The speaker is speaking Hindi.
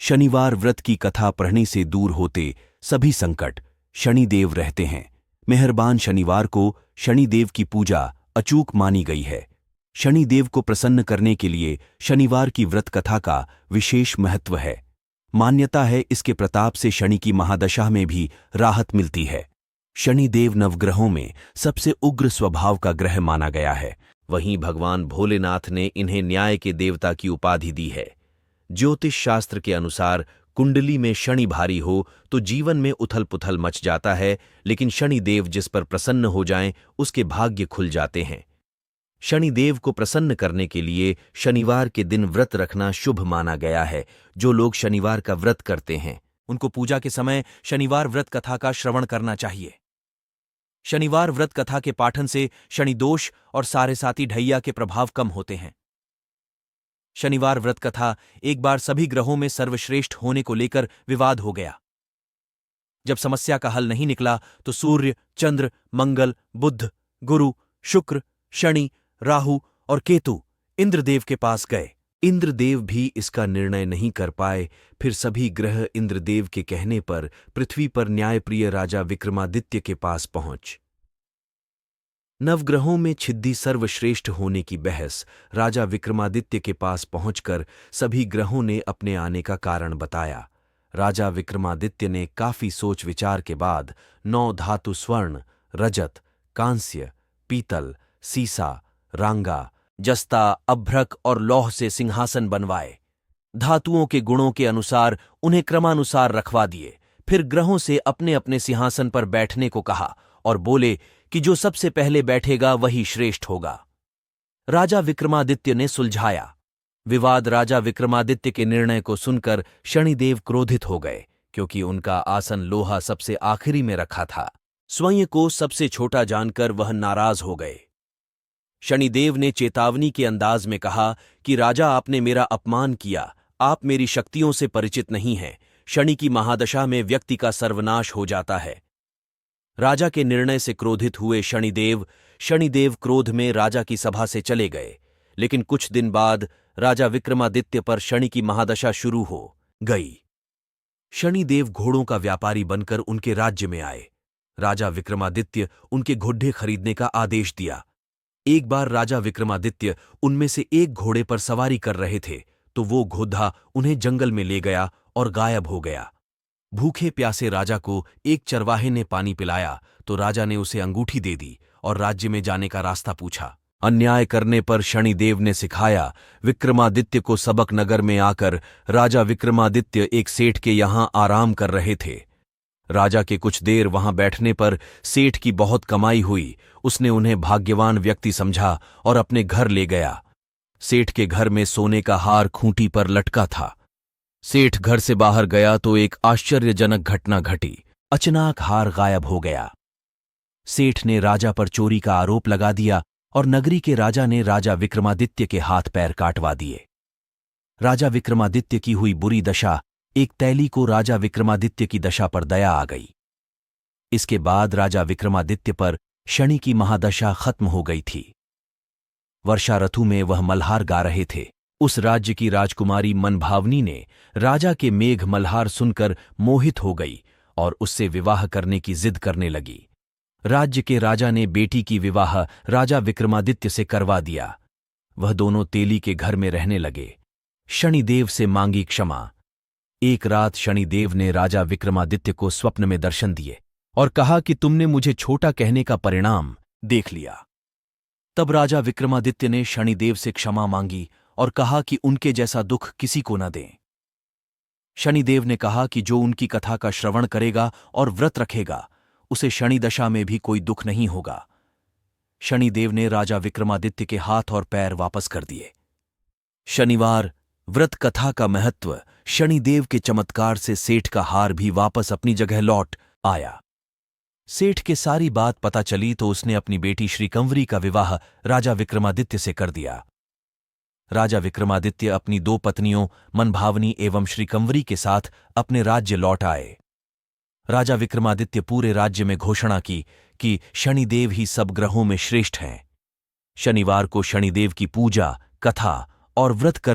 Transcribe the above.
शनिवार व्रत की कथा पढ़ने से दूर होते सभी संकट शनिदेव रहते हैं। मेहरबान शनिवार को शनिदेव की पूजा अचूक मानी गई है। शनिदेव को प्रसन्न करने के लिए शनिवार की व्रत कथा का विशेष महत्व है। मान्यता है इसके प्रताप से शनि की महादशा में भी राहत मिलती है। शनिदेव नवग्रहों में सबसे उग्र स्वभाव का ग्रह माना गया है। वहीं भगवान भोलेनाथ ने इन्हें न्याय के देवता की उपाधि दी है। ज्योतिष शास्त्र के अनुसार कुंडली में शनि भारी हो तो जीवन में उथल पुथल मच जाता है, लेकिन शनिदेव जिस पर प्रसन्न हो जाएं उसके भाग्य खुल जाते हैं। शनिदेव को प्रसन्न करने के लिए शनिवार के दिन व्रत रखना शुभ माना गया है। जो लोग शनिवार का व्रत करते हैं उनको पूजा के समय शनिवार व्रत कथा का श्रवण करना चाहिए। शनिवार व्रत कथा के पाठन से शनि दोष और सारे साती ढैया के प्रभाव कम होते हैं। शनिवार व्रत कथा एक बार सभी ग्रहों में सर्वश्रेष्ठ होने को लेकर विवाद हो गया। जब समस्या का हल नहीं निकला तो सूर्य, चंद्र, मंगल, बुध, गुरु, शुक्र, शनि, राहु और केतु इंद्रदेव के पास गए। इंद्रदेव भी इसका निर्णय नहीं कर पाए। फिर सभी ग्रह इंद्रदेव के कहने पर पृथ्वी पर न्यायप्रिय राजा विक्रमादित्य के पास पहुंच नवग्रहों में छिद्दी सर्वश्रेष्ठ होने की बहस राजा विक्रमादित्य के पास पहुंचकर सभी ग्रहों ने अपने आने का कारण बताया। राजा विक्रमादित्य ने काफी सोच विचार के बाद 9 धातु स्वर्ण, रजत, कांस्य, पीतल, सीसा, रांगा, जस्ता, अभ्रक और लौह से सिंहासन बनवाए। धातुओं के गुणों के अनुसार उन्हें क्रमानुसार रखवा दिए। फिर ग्रहों से अपने अपने सिंहासन पर बैठने को कहा और बोले कि जो सबसे पहले बैठेगा वही श्रेष्ठ होगा। राजा विक्रमादित्य ने सुलझाया विवाद। राजा विक्रमादित्य के निर्णय को सुनकर शनिदेव क्रोधित हो गए, क्योंकि उनका आसन लोहा सबसे आखिरी में रखा था। स्वयं को सबसे छोटा जानकर वह नाराज हो गए। शनिदेव ने चेतावनी के अंदाज में कहा कि राजा, आपने मेरा अपमान किया। आप मेरी शक्तियों से परिचित नहीं हैं। शनि की महादशा में व्यक्ति का सर्वनाश हो जाता है। राजा के निर्णय से क्रोधित हुए शनिदेव क्रोध में राजा की सभा से चले गए। लेकिन कुछ दिन बाद राजा विक्रमादित्य पर शनि की महादशा शुरू हो गई। शनिदेव घोड़ों का व्यापारी बनकर उनके राज्य में आए। राजा विक्रमादित्य उनके घोड़े खरीदने का आदेश दिया। एक बार राजा विक्रमादित्य उनमें से एक घोड़े पर सवारी कर रहे थे तो वो घोड़ा उन्हें जंगल में ले गया और गायब हो गया। भूखे प्यासे राजा को एक चरवाहे ने पानी पिलाया तो राजा ने उसे अंगूठी दे दी और राज्य में जाने का रास्ता पूछा। अन्याय करने पर शनिदेव ने सिखाया विक्रमादित्य को सबक। नगर में आकर राजा विक्रमादित्य एक सेठ के यहां आराम कर रहे थे। राजा के कुछ देर वहां बैठने पर सेठ की बहुत कमाई हुई। उसने उन्हें भाग्यवान व्यक्ति समझा और अपने घर ले गया। सेठ के घर में सोने का हार खूंटी पर लटका था। सेठ घर से बाहर गया तो एक आश्चर्यजनक घटना घटी। अचानक हार गायब हो गया। सेठ ने राजा पर चोरी का आरोप लगा दिया और नगरी के राजा ने राजा विक्रमादित्य के हाथ पैर काटवा दिए। राजा विक्रमादित्य की हुई बुरी दशा एक तैली को राजा विक्रमादित्य की दशा पर दया आ गई। इसके बाद राजा विक्रमादित्य पर शनि की महादशा खत्म हो गई थी। वर्षा ऋतु में वह मल्हार गा रहे थे। उस राज्य की राजकुमारी मनभावनी ने राजा के मेघ मल्हार सुनकर मोहित हो गई और उससे विवाह करने की जिद करने लगी। राज्य के राजा ने बेटी की विवाह राजा विक्रमादित्य से करवा दिया। वह दोनों तेली के घर में रहने लगे। शनिदेव से मांगी क्षमा। एक रात शनिदेव ने राजा विक्रमादित्य को स्वप्न में दर्शन दिए और कहा कि तुमने मुझे छोटा कहने का परिणाम देख लिया। तब राजा विक्रमादित्य ने शनिदेव से क्षमा मांगी और कहा कि उनके जैसा दुख किसी को न दें। शनिदेव ने कहा कि जो उनकी कथा का श्रवण करेगा और व्रत रखेगा उसे शनि दशा में भी कोई दुख नहीं होगा। शनिदेव ने राजा विक्रमादित्य के हाथ और पैर वापस कर दिए। शनिवार व्रत कथा का महत्व। शनिदेव के चमत्कार से सेठ का हार भी वापस अपनी जगह लौट आया। सेठ के सारी बात पता चली तो उसने अपनी बेटी श्रीकंवरी का विवाह राजा विक्रमादित्य से कर दिया। राजा विक्रमादित्य अपनी 2 पत्नियों मनभावनी एवं श्रीकंवरी के साथ अपने राज्य लौट आए। राजा विक्रमादित्य पूरे राज्य में घोषणा की कि शनिदेव ही सब ग्रहों में श्रेष्ठ हैं। शनिवार को शनिदेव की पूजा, कथा और व्रत करने